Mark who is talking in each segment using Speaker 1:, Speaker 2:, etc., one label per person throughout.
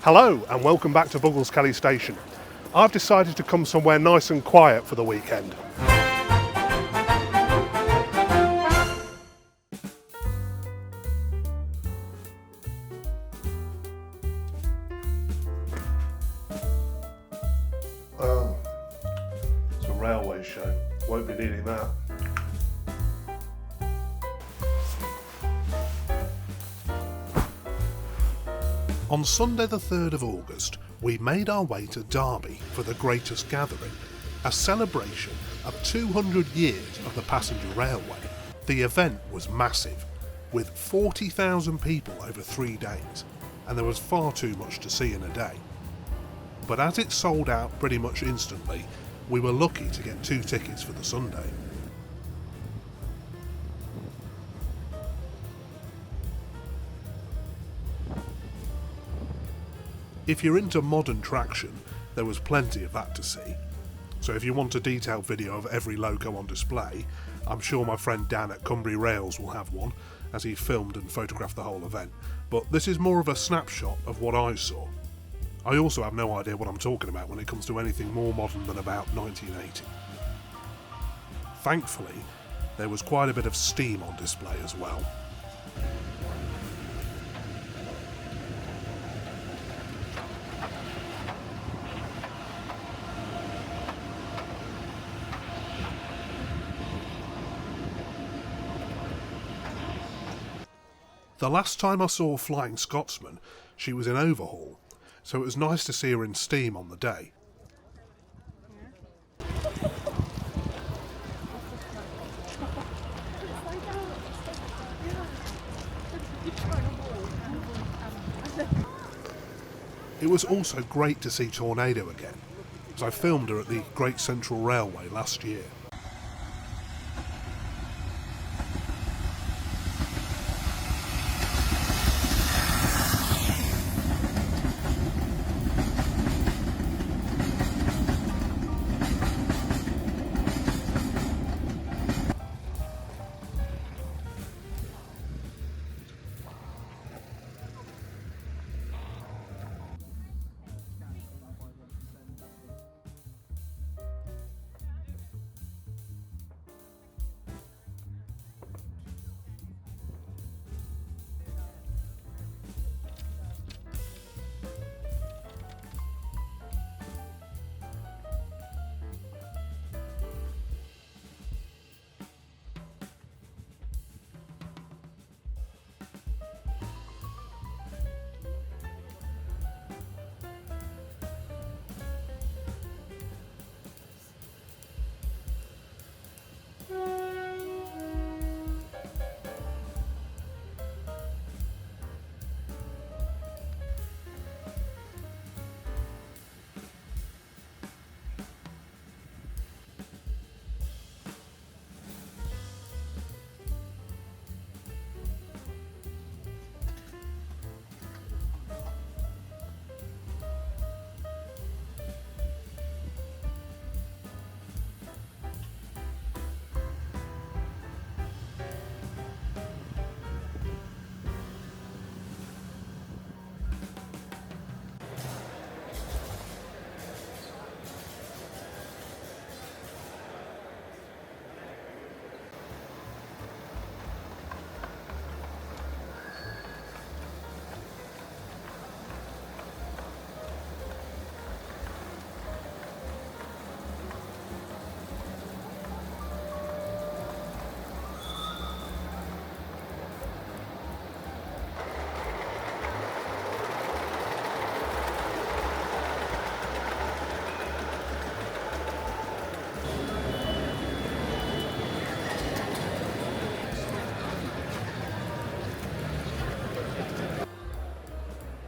Speaker 1: Hello and welcome back to Buggleskelly Station. I've decided to come somewhere nice and quiet for the weekend. Oh, it's a railway show. Won't be needing that. On Sunday the 3rd of August, we made our way to Derby for the Greatest Gathering, a celebration of 200 years of the passenger railway. The event was massive, with 40,000 people over 3 days, and there was far too much to see in a day. But as it sold out pretty much instantly, we were lucky to get 2 tickets for the Sunday. If you're into modern traction, there was plenty of that to see. So if you want a detailed video of every loco on display, I'm sure my friend Dan at Cumbria Rails will have one, as he filmed and photographed the whole event. But this is more of a snapshot of what I saw. I also have no idea what I'm talking about when it comes to anything more modern than about 1980. Thankfully, there was quite a bit of steam on display as well. The last time I saw Flying Scotsman, she was in overhaul, so it was nice to see her in steam on the day. It was also great to see Tornado again, as I filmed her at the Great Central Railway last year.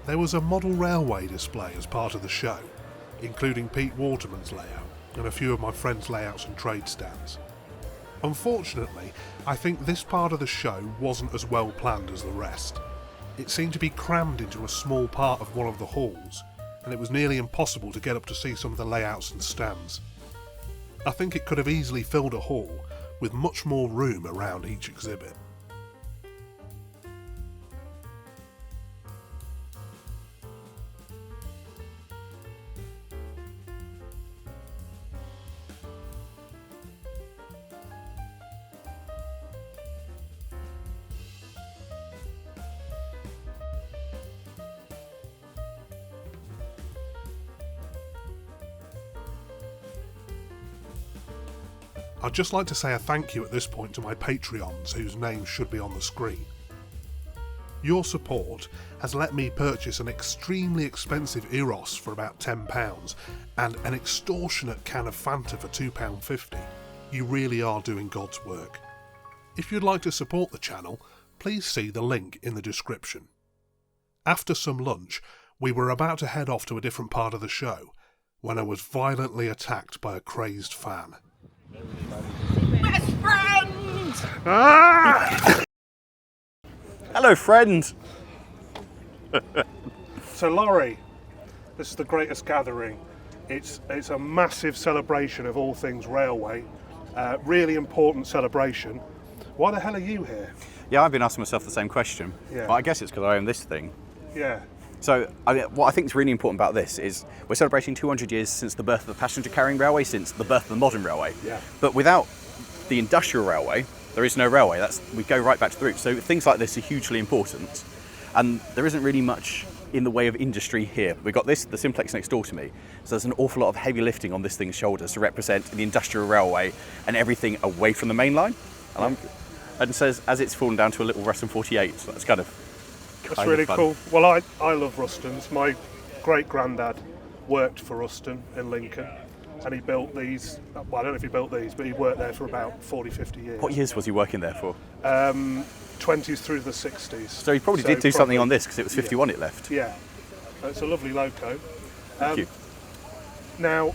Speaker 1: There was a model railway display as part of the show, including Pete Waterman's layout and a few of my friends' layouts and trade stands. Unfortunately, I think this part of the show wasn't as well planned as the rest. It seemed to be crammed into a small part of one of the halls, and it was nearly impossible to get up to see some of the layouts and stands. I think it could have easily filled a hall with much more room around each exhibit. I'd just like to say a thank you at this point to my Patreons, whose names should be on the screen. Your support has let me purchase an extremely expensive Eros for about £10 and an extortionate can of Fanta for £2.50. You really are doing God's work. If you'd like to support the channel, please see the link in the description. After some lunch, we were about to head off to a different part of the show when I was violently attacked by a crazed fan.
Speaker 2: Best friend!
Speaker 1: Ah!
Speaker 2: Hello, friend.
Speaker 1: So, Lawrie, this is the greatest gathering. It's a massive celebration of all things railway. Really important celebration. Why the hell are you here?
Speaker 2: Yeah, I've been asking myself the same question.
Speaker 1: Yeah.
Speaker 2: But I guess it's because I own this thing.
Speaker 1: Yeah.
Speaker 2: So, what I think is really important about this is we're celebrating 200 years since the birth of the passenger carrying railway, since the birth of the modern railway.
Speaker 1: Yeah.
Speaker 2: But without the industrial railway, there is no railway. We go right back to the roots. So things like this are hugely important. And there isn't really much in the way of industry here. We've got the simplex next door to me. So there's an awful lot of heavy lifting on this thing's shoulders to represent the industrial railway and everything away from the main line. And says, as it's fallen down to a little Ruston 48. So that's kind of
Speaker 1: really
Speaker 2: fun.
Speaker 1: cool. Well, I love Rustons. My great-granddad worked for Ruston in Lincoln. And he built these, well, I don't know if he built these, but he worked there for about 40, 50 years.
Speaker 2: What years was he working there for?
Speaker 1: 20s through the 60s.
Speaker 2: So he probably did do something on this because it was 51 it left.
Speaker 1: Yeah. It's a lovely loco.
Speaker 2: Thank you.
Speaker 1: Now,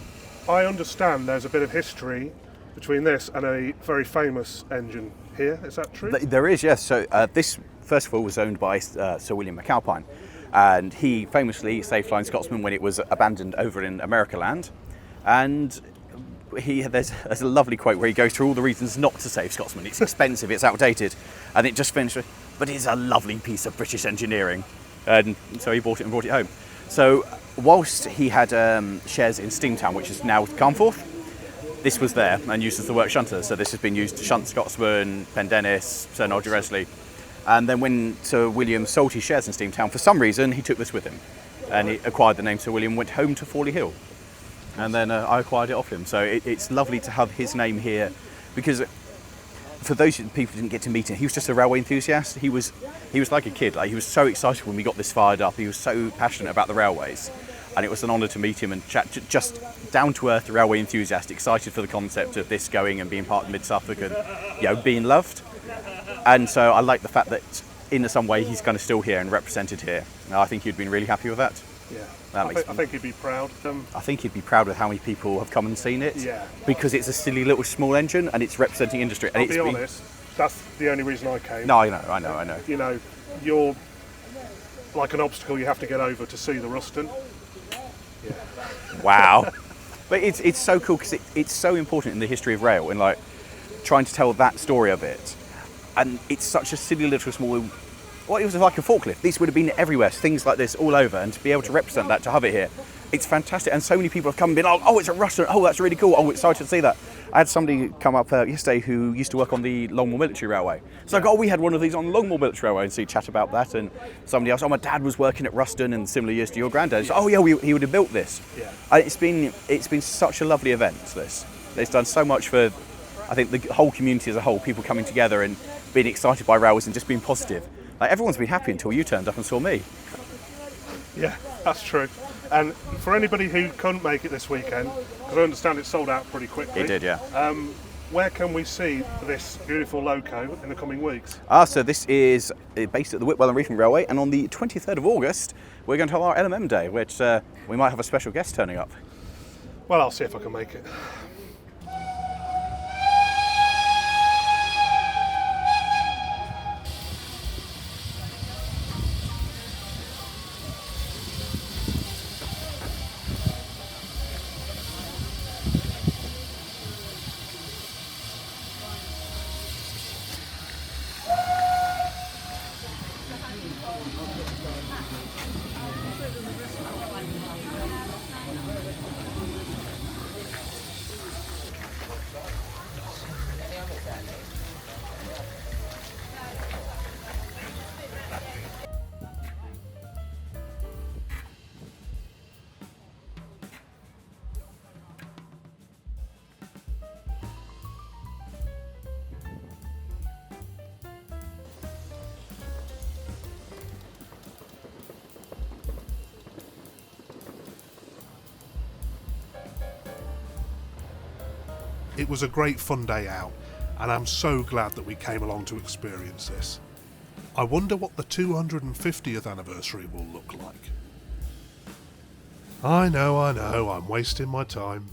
Speaker 1: I understand there's a bit of history between this and a very famous engine here. Is that true?
Speaker 2: There is, yes. So this, first of all, was owned by Sir William McAlpine. And he famously saved Flying Scotsman when it was abandoned over in America land. And there's a lovely quote where he goes through all the reasons not to save Scotsman. It's expensive, it's outdated, and it just finished with, but it's a lovely piece of British engineering. And so he bought it and brought it home. So whilst he had shares in Steamtown, which is now Carnforth, this was there and used as the work shunter. So this has been used to shunt Scotsman, Pendennis, Sir Nigel Resley. And then when Sir William sold his shares in Steamtown, for some reason, he took this with him. And he acquired the name Sir William, went home to Fawley Hill. And then I acquired it off him. So it's lovely to have his name here, because for those people who didn't get to meet him, he was just a railway enthusiast. He was like a kid. Like, he was so excited when we got this fired up. He was so passionate about the railways, and it was an honour to meet him and chat. Just down to earth railway enthusiast, excited for the concept of this going and being part of Mid Suffolk and being loved. And so I like the fact that in some way he's kind of still here and represented here. And I think he'd been really happy with that.
Speaker 1: Yeah.
Speaker 2: I
Speaker 1: think he'd be proud.
Speaker 2: I think he'd be proud with how many people have come and seen it.
Speaker 1: Yeah.
Speaker 2: Because it's a silly little small engine and it's representing industry. And
Speaker 1: I'll be honest, that's the only reason I came.
Speaker 2: No, I know.
Speaker 1: You know, you're like an obstacle you have to get over to see the Ruston. Yeah.
Speaker 2: Wow. But it's so cool because it's so important in the history of rail and like trying to tell that story of it. And it's such a silly little small. Well, it was like a forklift. These would have been everywhere, things like this all over, and to be able to represent that, to have it here, it's fantastic. And so many people have come and been like, oh, it's a Ruston, oh, that's really cool, oh, excited to see that. I had somebody come up yesterday who used to work on the Longmoor Military Railway. So I go, oh, we had one of these on the Longmoor Military Railway, and so you chat about that. And somebody else, oh, my dad was working at Ruston in similar years to your granddad. So, oh yeah, he would have built this.
Speaker 1: Yeah.
Speaker 2: It's been such a lovely event, this. It's done so much for, I think, the whole community as a whole, people coming together and being excited by railways and just being positive. Like, everyone's been happy until you turned up and saw me.
Speaker 1: Yeah, that's true. And for anybody who couldn't make it this weekend, because I understand it sold out pretty quickly.
Speaker 2: It did, yeah.
Speaker 1: Where can we see this beautiful loco in the coming weeks?
Speaker 2: So this is based at the Whitwell and Reefing Railway, and on the 23rd of August, we're going to have our LMM Day, which we might have a special guest turning up.
Speaker 1: Well, I'll see if I can make it. It was a great fun day out, and I'm so glad that we came along to experience this. I wonder what the 250th anniversary will look like. I know, I'm wasting my time.